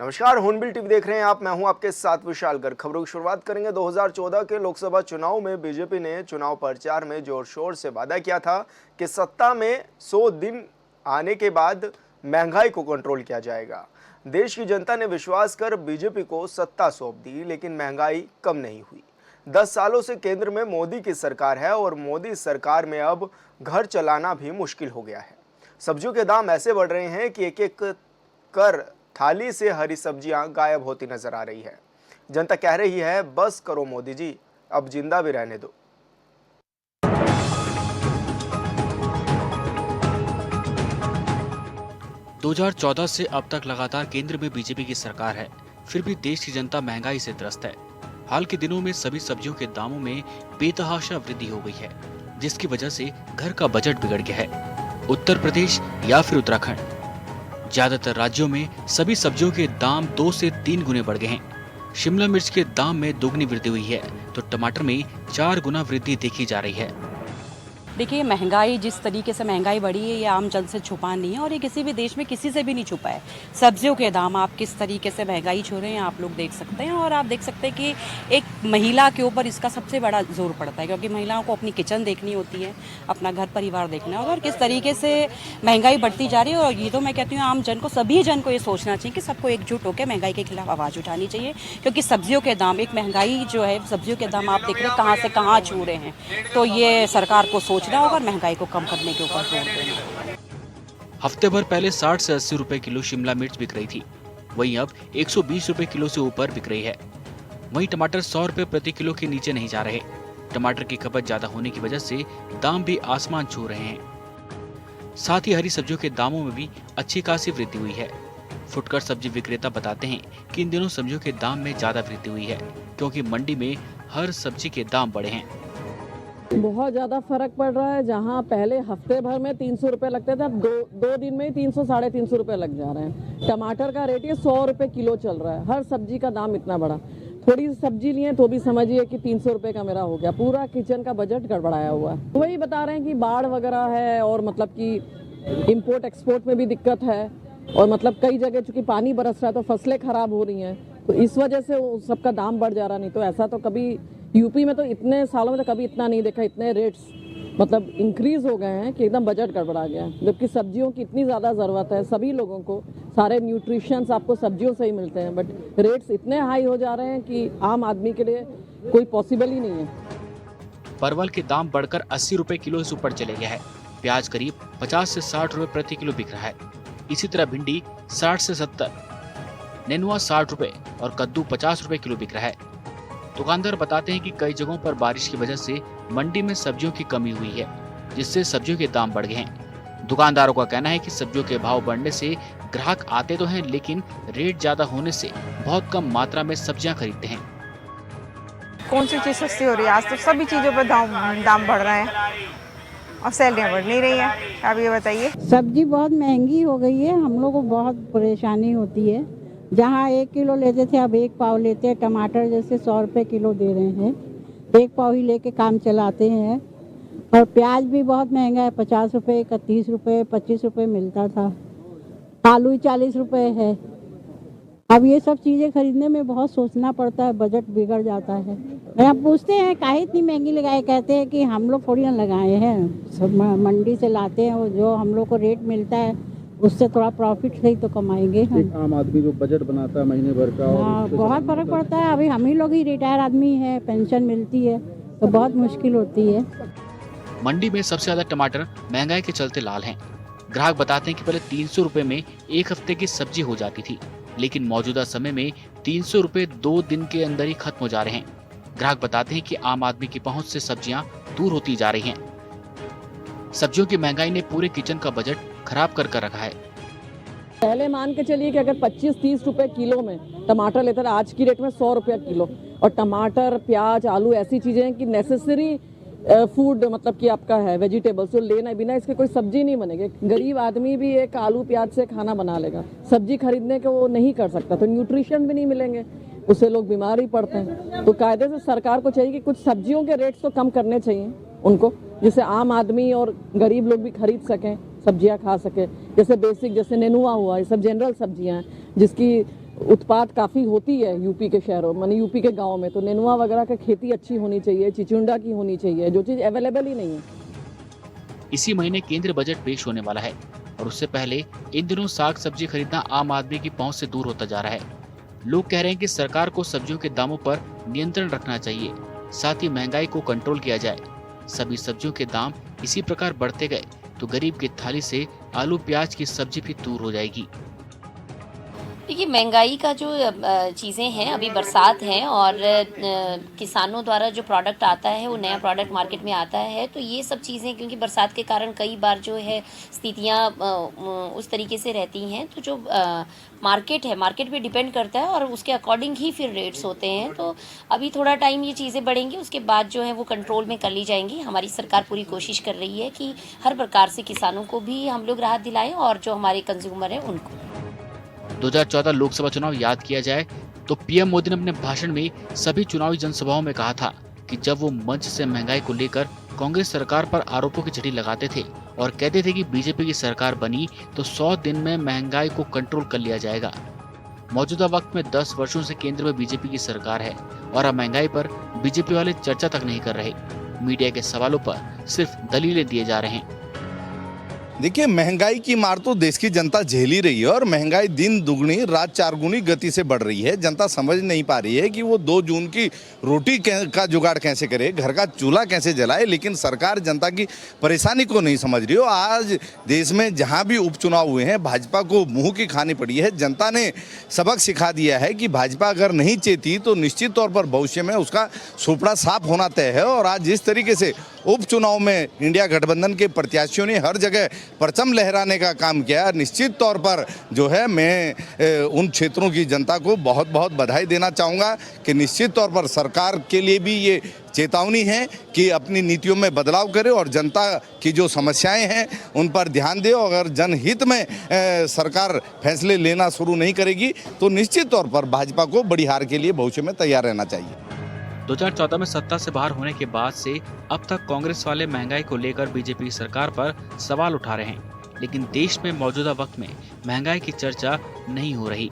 नमस्कार, hornbill TV देख रहे हैं आप। मैं हूं आपके साथ विशाल गर्ग। खबरों की शुरुआत करेंगे। 2014 के लोकसभा चुनाव में बीजेपी ने चुनाव प्रचार में जोर शोर से वादा किया था कि सत्ता में 100 दिन आने के बाद महंगाई को कंट्रोल किया जाएगा। देश की जनता ने विश्वास कर बीजेपी को सत्ता सौंप दी, लेकिन महंगाई कम नहीं हुई। 10 सालों से केंद्र में मोदी की सरकार है और मोदी सरकार में अब घर चलाना भी मुश्किल हो गया है। सब्जियों के दाम ऐसे बढ़ रहे हैं कि एक एक कर थाली से हरी सब्जियां गायब होती नजर आ रही है। जनता कह रही है, बस करो मोदी जी, अब जिंदा भी रहने दो। 2014 से अब तक लगातार केंद्र में बीजेपी की सरकार है, फिर भी देश की जनता महंगाई से त्रस्त है। हाल के दिनों में सभी सब्जियों के दामों में बेतहाशा वृद्धि हो गई है, जिसकी वजह से घर का बजट बिगड़ गया है। उत्तर प्रदेश या फिर उत्तराखंड, ज्यादातर राज्यों में सभी सब्जियों के दाम 2 से 3 गुने बढ़ गए हैं। शिमला मिर्च के दाम में दोगुनी वृद्धि हुई है, तो टमाटर में 4 गुना वृद्धि देखी जा रही है। देखिए, महंगाई जिस तरीके से महंगाई बढ़ी है, ये आम जन से छुपा नहीं है और ये किसी भी देश में किसी से भी नहीं छुपा है। सब्जियों के दाम आप किस तरीके से महंगाई छू रहे हैं आप लोग देख सकते हैं, और आप देख सकते हैं कि एक महिला के ऊपर इसका सबसे बड़ा जोर पड़ता है, क्योंकि महिलाओं को अपनी किचन देखनी होती है, अपना घर परिवार देखना होता है। और किस तरीके से महंगाई बढ़ती जा रही है, और ये तो मैं कहती हूँ आम जन को, सभी जन को ये सोचना चाहिए कि सबको एकजुट होकर महंगाई के खिलाफ आवाज़ उठानी चाहिए। क्योंकि सब्जियों के दाम, एक महंगाई जो है, सब्जियों के दाम आप देख रहे हैं कहाँ से कहाँ छू रहे हैं, तो ये सरकार को सोचना होगा और महंगाई को कम करने के ऊपर जोर देना। हफ्ते भर पहले 60 से 80 रुपए किलो शिमला मिर्च बिक रही थी, वहीं अब 120 रुपए किलो से ऊपर बिक रही है। वहीं टमाटर 100 रुपए प्रति किलो के नीचे नहीं जा रहे। टमाटर की खपत ज्यादा होने की वजह से दाम भी आसमान छू रहे हैं। साथ ही हरी सब्जियों के दामों में भी अच्छी खासी वृद्धि हुई है। फुटकर सब्जी विक्रेता बताते हैं कि इन दिनों सब्जियों के दाम में ज्यादा वृद्धि हुई है, क्योंकि मंडी में हर सब्जी के दाम बढ़े हैं। बहुत ज़्यादा फर्क पड़ रहा है। जहाँ पहले हफ्ते भर में 300 रुपये लगते थे, अब दो दिन में ही 300 साढ़े 300 रुपये लग जा रहे हैं। टमाटर का रेट ये 100 रुपये किलो चल रहा है। हर सब्जी का दाम इतना बड़ा। थोड़ी सी सब्जी लिए तो भी समझिए कि 300 रुपये का मेरा हो गया। पूरा किचन का बजट गड़बड़ाया हुआ है। वही बता रहे हैं कि बाढ़ वगैरह है, और मतलब कि इम्पोर्ट एक्सपोर्ट में भी दिक्कत है, और मतलब कई जगह चूँकि पानी बरस रहा है तो फसलें ख़राब हो रही हैं, तो इस वजह से सबका दाम बढ़ जा रहा। नहीं तो ऐसा तो कभी यूपी में तो इतने सालों में तो कभी इतना नहीं देखा। इतने रेट्स मतलब इंक्रीज हो गए हैं कि एकदम बजट गड़बड़ा गया है। जबकि सब्जियों की इतनी ज़्यादा ज़रूरत है सभी लोगों को, सारे न्यूट्रिशंस आपको सब्जियों से ही मिलते हैं, बट रेट्स इतने हाई हो जा रहे हैं कि आम आदमी के लिए कोई पॉसिबल ही नहीं है। परवल के दाम बढ़कर 80 रुपए किलो से ऊपर चले गया है। प्याज करीब 50 से 60 रुपए प्रति किलो बिक रहा है। इसी तरह भिंडी 60 से 70, नेनुआ 60 रुपए और कद्दू 50 रुपए किलो बिक रहा है। दुकानदार बताते हैं कि कई जगहों पर बारिश की वजह से मंडी में सब्जियों की कमी हुई है, जिससे सब्जियों के दाम बढ़ गए हैं। दुकानदारों का कहना है कि सब्जियों के भाव बढ़ने से ग्राहक आते तो हैं, लेकिन रेट ज्यादा होने से बहुत कम मात्रा में सब्जियां खरीदते हैं। कौन सी चीज़ सस्ती हो रही है? आज तो सभी चीज़ों पर दाम बढ़ रहे हैं और सैलरियाँ बढ़ नहीं रही हैं। आप ये बताइए। सब्जी बहुत महंगी हो गई है, हम लोग को बहुत परेशानी होती है। जहाँ 1 किलो लेते थे अब 1 पाव लेते हैं। टमाटर जैसे 100 रुपये किलो दे रहे हैं, 1 पाव ही लेके काम चलाते हैं। और प्याज भी बहुत महंगा है, 50 रुपये का 30 रुपये 25 रुपये मिलता था। आलू ही 40 रुपये है। अब ये सब चीज़ें खरीदने में बहुत सोचना पड़ता है, बजट बिगड़ जाता है। आप पूछते हैं काहे इतनी महंगी लगाए, कहते हैं कि हम लोग थोड़ी ना लगाए हैं, सब मंडी से लाते हैं। वो जो हम लोग को रेट मिलता है उससे थोड़ा प्रॉफिट से ही तो कमाएंगे हम। एक आम आदमी जो बजट बनाता है महीने भर का, हाँ, बहुत फर्क पड़ता है। अभी हम ही लोग ही रिटायर आदमी है, पेंशन मिलती है तो बहुत मुश्किल होती है। मंडी में सबसे ज्यादा टमाटर महंगाई के चलते लाल हैं। ग्राहक बताते हैं कि पहले 300 रुपए में 1 हफ्ते की सब्जी हो जाती थी, लेकिन मौजूदा समय में 300 रुपए 2 दिन के अंदर ही खत्म हो जा रहे हैं। ग्राहक बताते हैं कि आम आदमी की पहुंच से सब्जियां दूर होती जा रही हैं। सब्जियों की महंगाई ने पूरे किचन का बजट खराब कर रखा है। पहले मान के चलिए कि अगर 25-30 रुपए किलो में टमाटर लेते थे, आज की रेट में 100 रुपये किलो। और टमाटर, प्याज, आलू ऐसी चीज़ें हैं कि नेसेसरी फूड मतलब कि आपका है, वेजिटेबल्स जो लेना, बिना इसके कोई सब्जी नहीं बनेगी। गरीब आदमी भी एक आलू प्याज से खाना बना लेगा, सब्जी खरीदने के वो नहीं कर सकता, तो न्यूट्रिशन भी नहीं मिलेंगे, उससे लोग बीमार ही पड़ते हैं। तो कायदे से सरकार को चाहिए कि कुछ सब्जियों के रेट्स तो कम करने चाहिए उनको, जिससे आम आदमी और गरीब लोग भी खरीद सकें, सब्जियां खा सके। जैसे बेसिक, जैसे नेनुआ हुआ, ये सब जनरल सब्जियां हैं जिसकी उत्पाद काफ़ी होती है यूपी के शहरों मानी यूपी के गांव में, तो नेनुआ वगैरह की खेती अच्छी होनी चाहिए, चिचिंडा की होनी चाहिए, जो चीज़ अवेलेबल ही नहीं है। इसी महीने केंद्रीय बजट पेश होने वाला है और उससे पहले इन दिनों साग सब्जी खरीदना आम आदमी की पहुंच से दूर होता जा रहा है। लोग कह रहे हैं कि सरकार को सब्जियों के दामों पर नियंत्रण रखना चाहिए, साथ ही महंगाई को कंट्रोल किया जाए। सभी सब्जियों के दाम इसी प्रकार बढ़ते गए तो गरीब की थाली से आलू प्याज की सब्जी भी दूर हो जाएगी। देखिए, महंगाई का जो चीज़ें हैं, अभी बरसात है और किसानों द्वारा जो प्रोडक्ट आता है वो नया प्रोडक्ट मार्केट में आता है, तो ये सब चीज़ें क्योंकि बरसात के कारण कई बार जो है स्थितियाँ उस तरीके से रहती हैं, तो जो मार्केट है, मार्केट पे डिपेंड करता है और उसके अकॉर्डिंग ही फिर रेट्स होते हैं। तो अभी थोड़ा टाइम ये चीज़ें बढ़ेंगी, उसके बाद जो है वो कंट्रोल में कर ली जाएंगी। हमारी सरकार पूरी कोशिश कर रही है कि हर प्रकार से किसानों को भी हम लोग राहत दिलाएं और जो हमारे कंज्यूमर हैं उनको। 2014 लोकसभा चुनाव याद किया जाए तो पीएम मोदी ने अपने भाषण में सभी चुनावी जनसभाओं में कहा था कि जब वो मंच से महंगाई को लेकर कांग्रेस सरकार पर आरोपों की झड़ी लगाते थे और कहते थे कि बीजेपी की सरकार बनी तो 100 दिन में महंगाई को कंट्रोल कर लिया जाएगा। मौजूदा वक्त में 10 वर्षों से केंद्र में बीजेपी की सरकार है और अब महंगाई पर बीजेपी वाले चर्चा तक नहीं कर रहे। मीडिया के सवालों पर सिर्फ दलीलें दिए जा रहे हैं। देखिए, महंगाई की मार तो देश की जनता झेल ही रही है और महंगाई दिन दुगनी रात चारगुनी गति से बढ़ रही है। जनता समझ नहीं पा रही है कि वो 2 जून की रोटी का जुगाड़ कैसे करे, घर का चूल्हा कैसे जलाए, लेकिन सरकार जनता की परेशानी को नहीं समझ रही हो। आज देश में जहां भी उपचुनाव हुए हैं, भाजपा को मुंह की खानी पड़ी है। जनता ने सबक सिखा दिया है कि भाजपा अगर नहीं चेती तो निश्चित तौर पर भविष्य में उसका सुपड़ा साफ होना तय है। और आज जिस तरीके से उपचुनाव में इंडिया गठबंधन के प्रत्याशियों ने हर जगह परचम लहराने का काम किया, निश्चित तौर पर जो है मैं उन क्षेत्रों की जनता को बहुत बहुत बधाई देना चाहूँगा कि निश्चित तौर पर सरकार के लिए भी ये चेतावनी है कि अपनी नीतियों में बदलाव करे और जनता की जो समस्याएं हैं उन पर ध्यान दे। और अगर जनहित में सरकार फैसले लेना शुरू नहीं करेगी तो निश्चित तौर पर भाजपा को बड़ी हार के लिए भविष्य में तैयार रहना चाहिए। 2014 में सत्ता से बाहर होने के बाद से अब तक कांग्रेस वाले महंगाई को लेकर बीजेपी सरकार पर सवाल उठा रहे हैं, लेकिन देश में मौजूदा वक्त में महंगाई की चर्चा नहीं हो रही।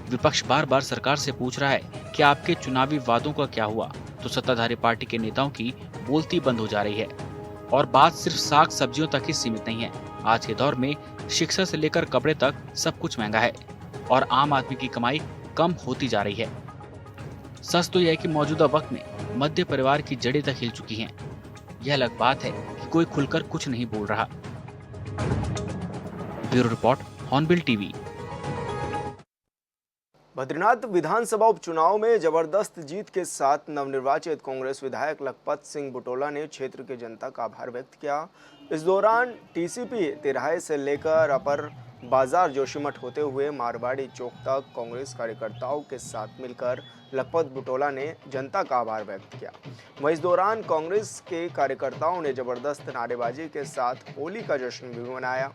विपक्ष बार बार सरकार से पूछ रहा है कि आपके चुनावी वादों का क्या हुआ, तो सत्ताधारी पार्टी के नेताओं की बोलती बंद हो जा रही है। और बात सिर्फ साग सब्जियों तक ही सीमित नहीं है। आज के दौर में शिक्षा से लेकर कपड़े तक सब कुछ महंगा है और आम आदमी की कमाई कम होती जा रही है। सच तो यह है कि मौजूदा वक्त में मध्य परिवार की जड़ें तक हिल चुकी हैं। यह अलग बात है कि कोई खुलकर कुछ नहीं बोल रहा। Bureau report, Hornbill TV. Badrinath विधानसभा उपचुनाव में जबरदस्त जीत के साथ नवनिर्वाचित कांग्रेस विधायक लखपत सिंह बुटोला ने क्षेत्र की जनता का आभार व्यक्त किया। इस दौरान टीसीपी तिराहे से लेकर अपर बाजार जोशीमठ होते हुए मारवाड़ी चौक तक कांग्रेस कार्यकर्ताओं के साथ मिलकर लखपत बुटोला ने जनता का आभार व्यक्त किया। वहीं इस दौरान कांग्रेस के कार्यकर्ताओं ने जबरदस्त नारेबाजी के साथ होली का जश्न भी मनाया।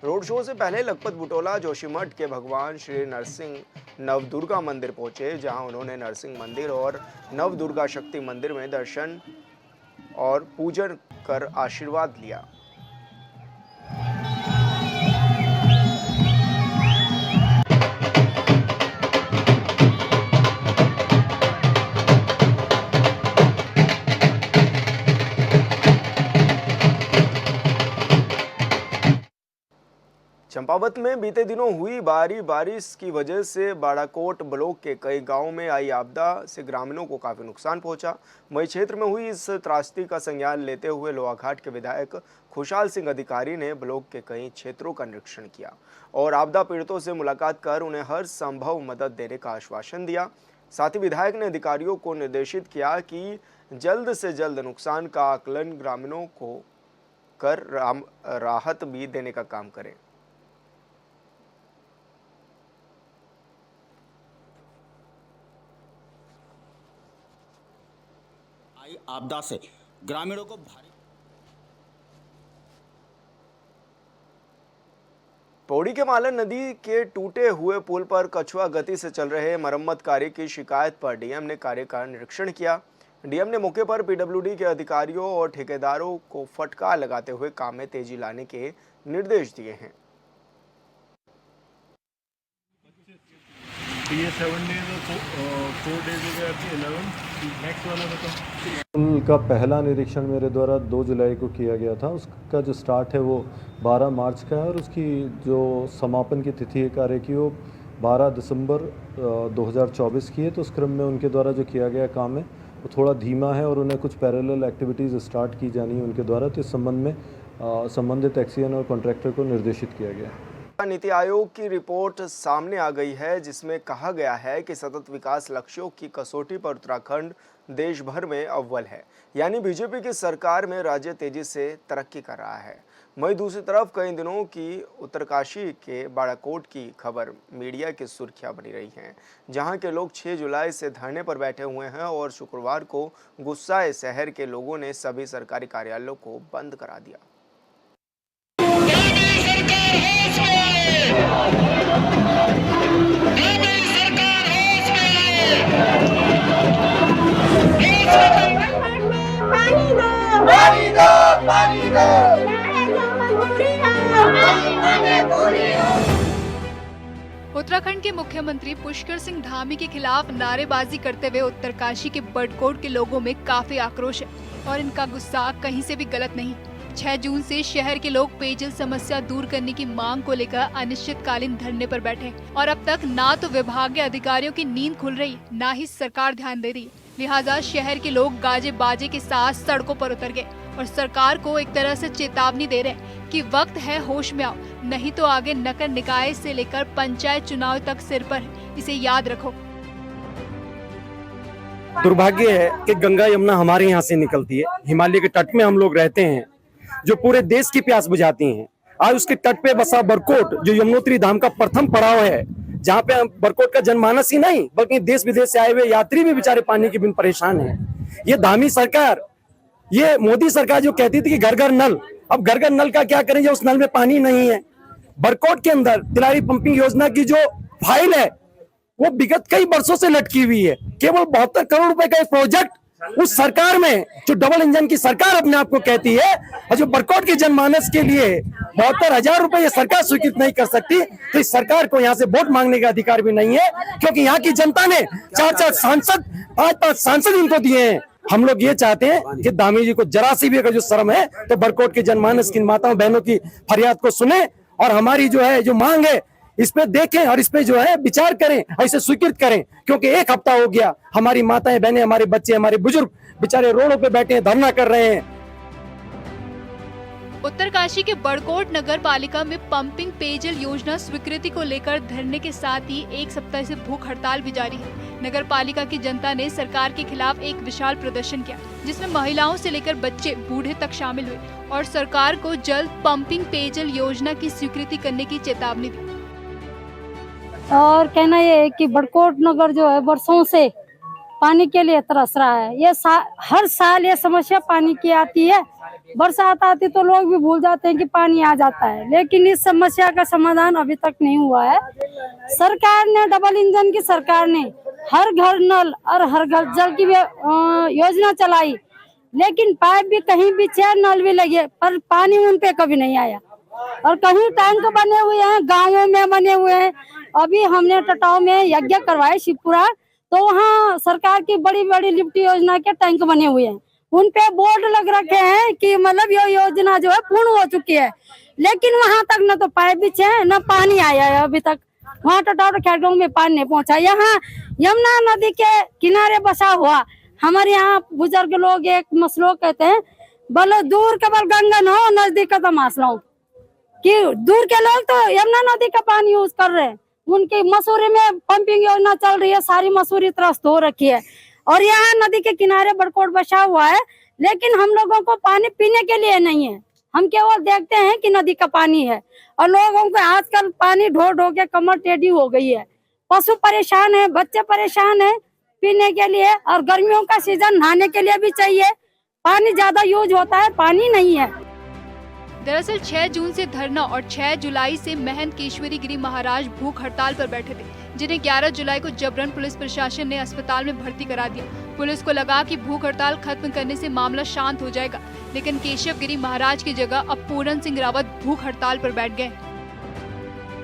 रोड शो से पहले लखपत बुटोला जोशीमठ के भगवान श्री नरसिंह नवदुर्गा मंदिर पहुंचे, जहां उन्होंने नरसिंह मंदिर और नवदुर्गा शक्ति मंदिर में दर्शन और पूजन कर आशीर्वाद लिया। चंपावत में बीते दिनों हुई भारी बारिश की वजह से बाड़ाकोट ब्लॉक के कई गांवों में आई आपदा से ग्रामीणों को काफी नुकसान पहुंचा। वहीं क्षेत्र में हुई इस त्रासदी का संज्ञान लेते हुए लोहाघाट के विधायक खुशहाल सिंह अधिकारी ने ब्लॉक के कई क्षेत्रों का निरीक्षण किया और आपदा पीड़ितों से मुलाकात कर उन्हें हर संभव मदद देने का आश्वासन दिया। साथ ही विधायक ने अधिकारियों को निर्देशित किया कि जल्द से जल्द नुकसान का आकलन ग्रामीणों को कर राहत भी देने का काम करें। आपदा से ग्रामीणों को भारी। पौड़ी के मालन नदी के टूटे हुए पुल पर कछुआ गति से चल रहे मरम्मत कार्य की शिकायत पर डीएम ने कार्य का निरीक्षण किया। डीएम ने मौके पर पीडब्ल्यूडी के अधिकारियों और ठेकेदारों को फटकार लगाते हुए काम में तेजी लाने के निर्देश दिए हैं। तो ये 7 डेज और 4 डेज हो गए, 11। नेक्स्ट वाला बताओ। उनका पहला निरीक्षण मेरे द्वारा 2 जुलाई को किया गया था। उसका जो स्टार्ट है वो 12 मार्च का है और उसकी जो समापन की तिथि है कार्य की वो 12 दिसंबर 2024 की है। तो उस क्रम में उनके द्वारा जो किया गया काम है वो थोड़ा धीमा है और उन्हें कुछ पैरेलल एक्टिविटीज़ स्टार्ट की जानी है उनके द्वारा। तो इस संबंध में संबंधित एक्सीएन और कॉन्ट्रैक्टर को निर्देशित किया गया है। नीति आयोग की रिपोर्ट सामने आ गई है जिसमें कहा गया है कि सतत विकास लक्ष्यों की कसौटी पर उत्तराखंड देश भर में अव्वल है। यानी बीजेपी की सरकार में राज्य तेजी से तरक्की कर रहा है। वहीं दूसरी तरफ कई दिनों की उत्तरकाशी के बाड़ाकोट की खबर मीडिया की सुर्खियां बनी रही हैं, जहां के लोग 6 जुलाई से धरने पर बैठे हुए हैं और शुक्रवार को गुस्साए शहर के लोगों ने सभी सरकारी कार्यालयों को बंद करा दिया। उत्तराखंड के मुख्यमंत्री पुष्कर सिंह धामी के खिलाफ नारेबाजी करते हुए उत्तरकाशी के बड़कोट के लोगों में काफी आक्रोश है और इनका गुस्सा कहीं से भी गलत नहीं। 6 जून से शहर के लोग पेयजल समस्या दूर करने की मांग को लेकर अनिश्चितकालीन धरने पर बैठे और अब तक ना तो विभागीय अधिकारियों की नींद खुल रही, ना ही सरकार ध्यान दे रही। लिहाजा शहर के लोग गाजे बाजे के साथ सड़कों पर उतर गए और सरकार को एक तरह से चेतावनी दे रहे कि वक्त है होश में आओ, नहीं तो आगे नगर निकाय से लेकर पंचायत चुनाव तक सिर पर है, इसे याद रखो। दुर्भाग्य है कि गंगा यमुना हमारे यहाँ से निकलती है, हिमालय के तट में हम लोग रहते हैं जो पूरे देश की प्यास बुझाती हैं। आज उसके तट पे बसा बरकोट जो यमुनोत्री धाम का प्रथम पड़ाव है, जहाँ पे बरकोट का जनमानस ही नहीं बल्कि देश विदेश से आए हुए यात्री भी बेचारे पानी के बिन परेशान हैं। ये धामी सरकार, ये मोदी सरकार जो कहती थी कि घर घर नल, अब घर घर नल का क्या करें जब उस नल में पानी नहीं है। बरकोट के अंदर तिलारी पंपिंग योजना की जो फाइल है वो विगत कई वर्षों से लटकी हुई है। केवल 72 करोड़ रुपए का एक प्रोजेक्ट उस सरकार में जो डबल इंजन की सरकार अपने आप को कहती है और जो बरकोट की जनमानस के लिए 72,000 रुपए ये सरकार स्वीकृत नहीं कर सकती, तो इस सरकार को यहाँ से वोट मांगने का अधिकार भी नहीं है, क्योंकि यहाँ की जनता ने 4-4 सांसद, 5-5 सांसद इनको दिए हैं। हम लोग ये चाहते हैं कि धामी जी को जरा सी भी अगर जो शर्म है तो बरकोट की जनमानस की माताओं बहनों की फरियाद को सुने और हमारी जो है जो मांग है इस पे देखें और इस पे जो है विचार करें, ऐसे स्वीकृत करें। क्योंकि 1 हफ्ता हो गया, हमारी माताएं बहनें, हमारे बच्चे, हमारे बुजुर्ग बेचारे रोडों पे बैठे हैं, धरना कर रहे हैं। उत्तरकाशी के बड़कोट नगर पालिका में पंपिंग पेयजल योजना स्वीकृति को लेकर धरने के साथ ही 1 सप्ताह से भूख हड़ताल भी जारी है। नगर पालिका की जनता ने सरकार के खिलाफ एक विशाल प्रदर्शन किया, जिसमें महिलाओं से लेकर बच्चे बूढ़े तक शामिल हुए और सरकार को जल्द पंपिंग पेयजल योजना की स्वीकृति करने की चेतावनी दी। और कहना ये है कि बड़कोट नगर जो है वर्षों से पानी के लिए तरस रहा है। ये हर साल ये समस्या पानी की आती है, बरसात आती तो लोग भी भूल जाते हैं कि पानी आ जाता है, लेकिन इस समस्या का समाधान अभी तक नहीं हुआ है। सरकार ने, डबल इंजन की सरकार ने हर घर नल और हर घर जल की योजना चलाई, लेकिन पाइप भी कहीं भी 4 नल भी लगे पर पानी उन पे कभी नहीं आया। और कहीं टैंक बने हुए हैं, गाँवों में बने हुए हैं। अभी हमने टटाव में यज्ञ करवाए शिवपुरा, तो वहाँ सरकार की बड़ी बड़ी लिफ्ट योजना के टैंक बने हुए हैं, उन पे बोर्ड लग रखे हैं कि मतलब ये योजना जो है पूर्ण हो चुकी है, लेकिन वहाँ तक न तो पाइप बिछे हैं न पानी आया है अभी तक। वहाँ टटाव खेड़गांव में पानी नहीं पहुँचा। यहाँ यमुना नदी के किनारे बसा हुआ हमारे यहाँ बुजुर्ग लोग एक मसलो कहते हैं, बोलो दूर केवल गंगा न हो, नजदीक का तमाश लो, कि दूर के लोग तो यमुना नदी का पानी यूज कर रहे हैं। उनकी मसूरी में पंपिंग योजना चल रही है, सारी मसूरी त्रस्त हो रखी है और यहाँ नदी के किनारे बड़कोट बसा हुआ है, लेकिन हम लोगों को पानी पीने के लिए नहीं है। हम केवल देखते हैं कि नदी का पानी है और लोगों को आजकल पानी ढो ढो के कमर टेढ़ी हो गई है। पशु परेशान है, बच्चे परेशान है पीने के लिए, और गर्मियों का सीजन नहाने के लिए भी चाहिए। पानी ज्यादा यूज होता है, पानी नहीं है। दरअसल 6 जून से धरना और 6 जुलाई से महंत केशवरी गिरी महाराज भूख हड़ताल पर बैठे थे, जिन्हें 11 जुलाई को जबरन पुलिस प्रशासन ने अस्पताल में भर्ती करा दिया। पुलिस को लगा कि भूख हड़ताल खत्म करने से मामला शांत हो जाएगा, लेकिन केशव गिरी महाराज की जगह अब पूरन सिंह रावत भूख हड़ताल पर बैठ गए।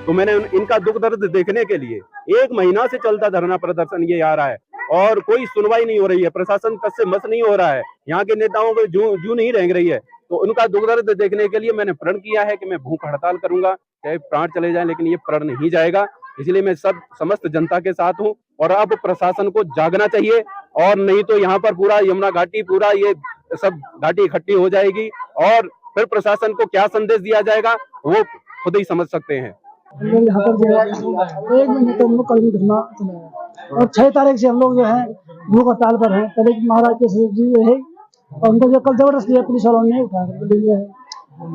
तो मैंने इनका दुख दर्द देखने के लिए 1 महीना से चलता धरना प्रदर्शन ये आ रहा है और कोई सुनवाई नहीं हो रही है। प्रशासन तस से मस नहीं हो रहा है। यहाँ के नेताओं को जू नहीं रेंग रही है। तो उनका दुख दर्द देखने के लिए मैंने प्रण किया है कि मैं भूख हड़ताल करूंगा, चाहे प्राण चले जाए, लेकिन ये प्रण नहीं जाएगा। इसलिए मैं समस्त जनता के साथ हूँ और अब प्रशासन को जागना चाहिए और नहीं तो यहाँ पर पूरा यमुना घाटी, पूरा ये सब घाटी इकट्ठी हो जाएगी और फिर प्रशासन को क्या संदेश दिया जाएगा वो खुद ही समझ सकते हैं। हम लोग यहाँ पर जो है 1 महीने तो हम लोग कल भी धरना चलाया और 6 तारीख से हम लोग जो है भूख हड़ताल पर हैं। पहले महाराज के जी है और उनको जो कल जबरदस्ती है पुलिस वालों ने उठा कर ले लिया है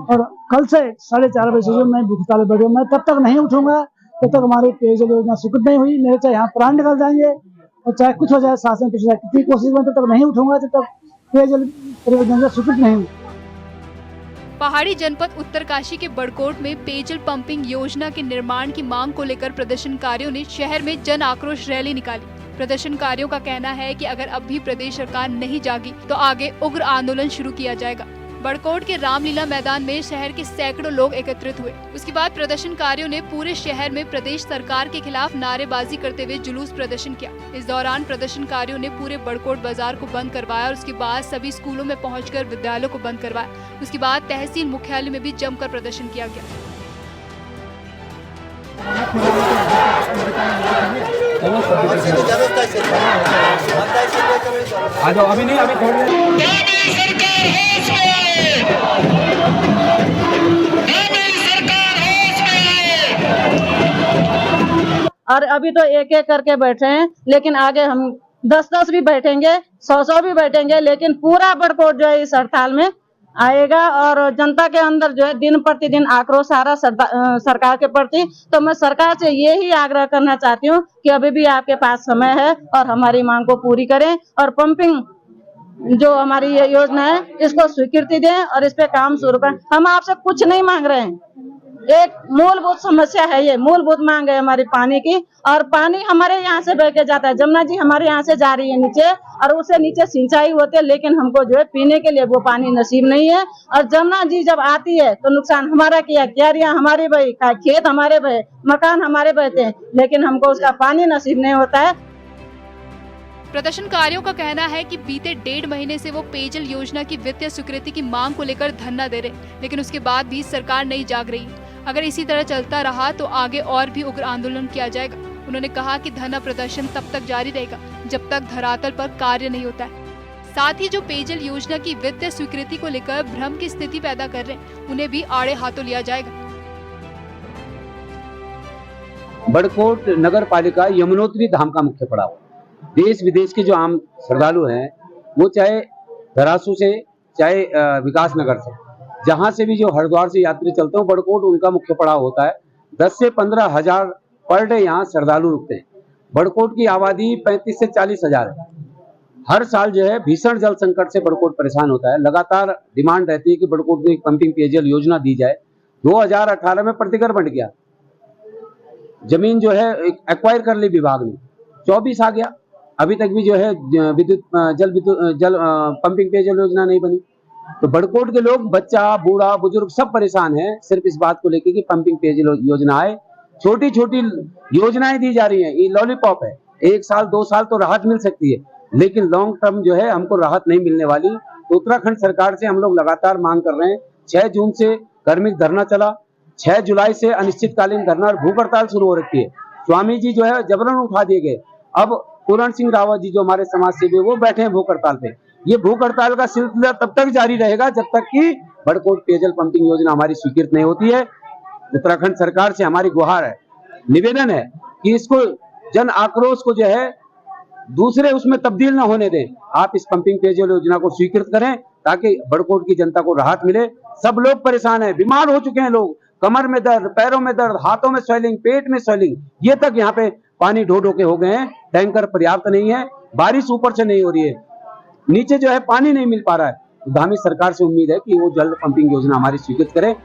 और कल से 4:30 बजे से मैं भूख हड़ताल पर बैठा हूँ। मैं तब तक नहीं उठूंगा जब तक हमारी पेयजल योजना स्वीकृत नहीं हुई। मेरे चाहे यहाँ प्राण निकल जाएंगे और चाहे कुछ हो जाए, शासन कुछ जाए, कितनी कोशिश में तब तक नहीं उठूंगा जब तक पेयजल परियोजना स्वीकृत नहीं हुई। पहाड़ी जनपद उत्तरकाशी के बड़कोट में पेयजल पंपिंग योजना के निर्माण की मांग को लेकर प्रदर्शनकारियों ने शहर में जन आक्रोश रैली निकाली। प्रदर्शनकारियों का कहना है कि अगर अब भी प्रदेश सरकार नहीं जागी तो आगे उग्र आंदोलन शुरू किया जाएगा। बड़कोट के रामलीला मैदान में शहर के सैकड़ों लोग एकत्रित हुए। उसके बाद प्रदर्शनकारियों ने पूरे शहर में प्रदेश सरकार के खिलाफ नारेबाजी करते हुए जुलूस प्रदर्शन किया। इस दौरान प्रदर्शनकारियों ने पूरे बड़कोट बाजार को बंद करवाया और उसके बाद सभी स्कूलों में पहुंचकर विद्यालयों को बंद करवाया। उसके बाद तहसील मुख्यालय में भी जमकर प्रदर्शन किया गया। अभी नहीं, अभी और अभी तो एक एक करके बैठे हैं, लेकिन आगे हम 10-10 भी बैठेंगे, 100-100 भी बैठेंगे, लेकिन पूरा बड़कोट जो है इस हड़ताल में आएगा और जनता के अंदर जो है दिन प्रतिदिन आक्रोश आ रहा सरकार के प्रति। तो मैं सरकार से यही आग्रह करना चाहती हूँ कि अभी भी आपके पास समय है और हमारी मांग को पूरी करें और पंपिंग जो हमारी ये योजना है इसको स्वीकृति दें और इस पे काम शुरू करें। हम आपसे कुछ नहीं मांग रहे हैं, एक मूलभूत समस्या है, ये मूलभूत मांग है हमारी पानी की। और पानी हमारे यहाँ से बह के जाता है, जमुना जी हमारे यहाँ से जा रही है नीचे और उससे नीचे सिंचाई होती है, लेकिन हमको जो है पीने के लिए वो पानी नसीब नहीं है। और जमुना जी जब आती है तो नुकसान हमारा किया, क्यारियां हमारी बही, खेत हमारे बहे, मकान हमारे बहते हैं, लेकिन हमको उसका पानी नसीब नहीं होता है। प्रदर्शनकारियों का कहना है कि बीते 1.5 महीने से वो पेयजल योजना की वित्तीय स्वीकृति की मांग को लेकर धरना दे रहे, लेकिन उसके बाद भी सरकार नहीं जाग रही। अगर इसी तरह चलता रहा तो आगे और भी उग्र आंदोलन किया जाएगा। उन्होंने कहा कि धरना प्रदर्शन तब तक जारी रहेगा जब तक धरातल पर कार्य नहीं होता है। साथ ही जो पेयजल योजना की वित्तीय स्वीकृति को लेकर भ्रम की स्थिति पैदा कर रहे हैं, उन्हें भी आड़े हाथों लिया जाएगा। बड़कोट नगर पालिका यमुनोत्री धाम का मुख्य पड़ाव। देश विदेश के जो आम श्रद्धालु हैं, वो चाहे धरासू से चाहे विकास नगर से, जहां से भी जो हरिद्वार से यात्री चलते हैं, बड़कोट उनका मुख्य पड़ाव होता है। 10 से 15 हजार पर डे यहाँ श्रद्धालु रुकते हैं। बड़कोट की आबादी 35 से 40 हजार है। हर साल जो है भीषण जल संकट से बड़कोट परेशान होता है। लगातार डिमांड रहती है कि बड़कोट में एक पंपिंग पेयजल योजना दी जाए। 2018 में प्रतिकर बंट गया, जमीन जो है एक्वायर कर ली विभाग ने, 24 आ गया, अभी तक भी जो है जल पंपिंग पेयजल योजना नहीं बनी। तो बड़कोट के लोग, बच्चा बूढ़ा बुजुर्ग सब परेशान हैं सिर्फ इस बात को लेकर कि पंपिंग पेयजल योजना आए। छोटी छोटी योजनाएं दी जा रही हैं, ये लॉलीपॉप है, 1 साल 2 साल तो राहत मिल सकती है, लेकिन लॉन्ग टर्म जो है हमको राहत नहीं मिलने वाली। तो उत्तराखंड सरकार से हम लोग लगातार मांग कर रहे हैं। 6 जून से कार्मिक धरना चला, 6 जुलाई से अनिश्चितकालीन धरना और भूख हड़ताल शुरू हो रखी है। स्वामी जी जो है जबरन उठा दिए गए। अब पूरण सिंह रावत जी जो हमारे समाज सेवी वो बैठे हैं भूख हड़ताल पे। ये भूख हड़ताल का सिलसिला तब तक जारी रहेगा जब तक कि बड़कोट पेयजल पंपिंग योजना हमारी स्वीकृत नहीं होती है। उत्तराखंड सरकार से हमारी गुहार है, निवेदन है कि इसको जन आक्रोश को जो है दूसरे उसमें तब्दील न होने दें। आप इस पंपिंग पेयजल योजना को स्वीकृत करें ताकि बड़कोट की जनता को राहत मिले। सब लोग परेशान हैं, बीमार हो चुके हैं लोग, कमर में दर्द, पैरों में दर्द, हाथों में स्वेलिंग, पेट में स्वेलिंग, ये तक यहाँ पे पानी ढो ढो के हो गए हैं। टैंकर पर्याप्त नहीं है, बारिश ऊपर से नहीं हो रही है, नीचे जो है पानी नहीं मिल पा रहा है। तो धामी सरकार से उम्मीद है कि वो जल्द पंपिंग योजना हमारी स्वीकृत करे।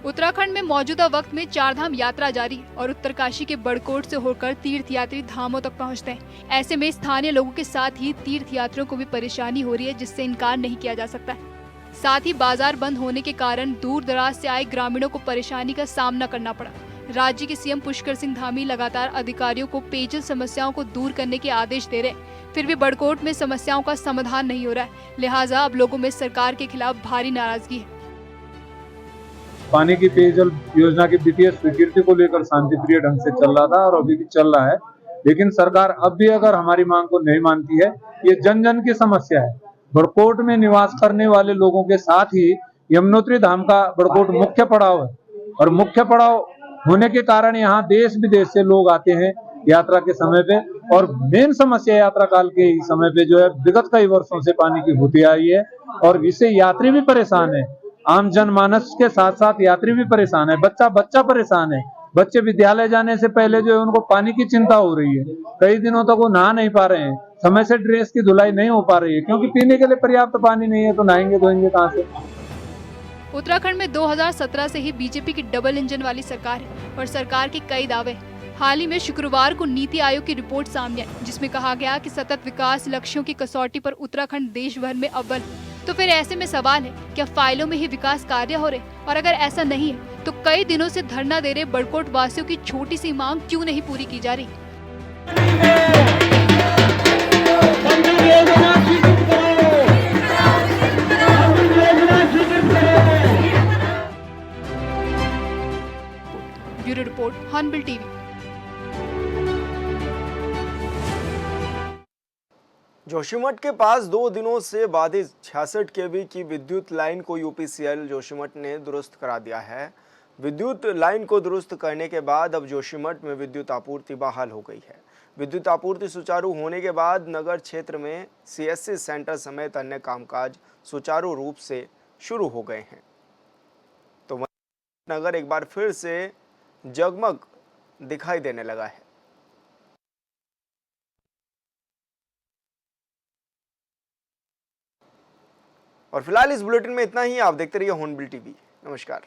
उत्तराखंड में मौजूदा वक्त में 4 धाम यात्रा जारी और उत्तरकाशी के बड़कोट से होकर तीर्थ यात्री धामों तक पहुंचते हैं। ऐसे में स्थानीय लोगों के साथ ही तीर्थ यात्रियों को भी परेशानी हो रही है, जिससे इनकार नहीं किया जा सकता है। साथ ही बाजार बंद होने के कारण दूर दराज से आए ग्रामीणों को परेशानी का सामना करना पड़ा। राज्य के सीएम पुष्कर सिंह धामी लगातार अधिकारियों को पेयजल समस्याओं को दूर करने के आदेश दे रहे हैं, फिर भी बड़कोट में समस्याओं का समाधान नहीं हो रहा है। लिहाजा अब लोगों में सरकार के खिलाफ भारी नाराजगी है। पानी की पेयजल योजना की द्वितीय स्वीकृति को लेकर शांतिप्रिय ढंग से चल रहा था और अभी भी चल रहा है, लेकिन सरकार अब भी अगर हमारी मांग को नहीं मानती है, ये जन जन की समस्या है। बड़कोट में निवास करने वाले लोगों के साथ ही यमुनोत्री धाम का बड़कोट मुख्य पड़ाव है और मुख्य पड़ाव होने के कारण यहाँ देश विदेश से लोग आते हैं यात्रा के समय पे। और मेन समस्या यात्रा काल के समय पे जो है विगत कई वर्षों से पानी की होती आई है और इससे यात्री भी परेशान है। आम जनमानस के साथ साथ यात्री भी परेशान है, बच्चा परेशान है। बच्चे विद्यालय जाने से पहले जो है उनको पानी की चिंता हो रही है, कई दिनों तक वो नहा नहीं पा रहे हैं, समय से ड्रेस की धुलाई नहीं हो पा रही है क्योंकि पीने के लिए पर्याप्त पानी नहीं है, तो नहाएंगे धोएंगे कहाँ से। उत्तराखंड में 2017 से ही बीजेपी की डबल इंजन वाली सरकार है और सरकार के कई दावे। हाल ही में शुक्रवार को नीति आयोग की रिपोर्ट सामने आई, जिसमें कहा गया कि सतत विकास लक्ष्यों की कसौटी पर उत्तराखंड देश भर में अव्वल। तो फिर ऐसे में सवाल है, क्या फाइलों में ही विकास कार्य हो रहे? और अगर ऐसा नहीं है तो कई दिनों से धरना दे रहे बड़कोट वासियों की छोटी सी मांग क्यों नहीं पूरी की जा रही? Bureau report, Hornbill TV. Joshimath के पास 2 दिनों से बाधित 66 केवी की विद्युत लाइन को यूपीसीएल जोशीमठ ने दुरुस्त करा दिया है। विद्युत लाइन को दुरुस्त करने के बाद अब जोशीमठ में विद्युत आपूर्ति बहाल हो गई है। विद्युत आपूर्ति सुचारू होने के बाद नगर क्षेत्र में सीएससी सेंटर समेत अन्य कामकाज सुचारू रूप से शुरू हो गए हैं। तो नगर एक बार फिर से जगमग दिखाई देने लगा है। और फिलहाल इस बुलेटिन में इतना ही। आप देखते रहिए हॉर्नबिल टीवी। नमस्कार।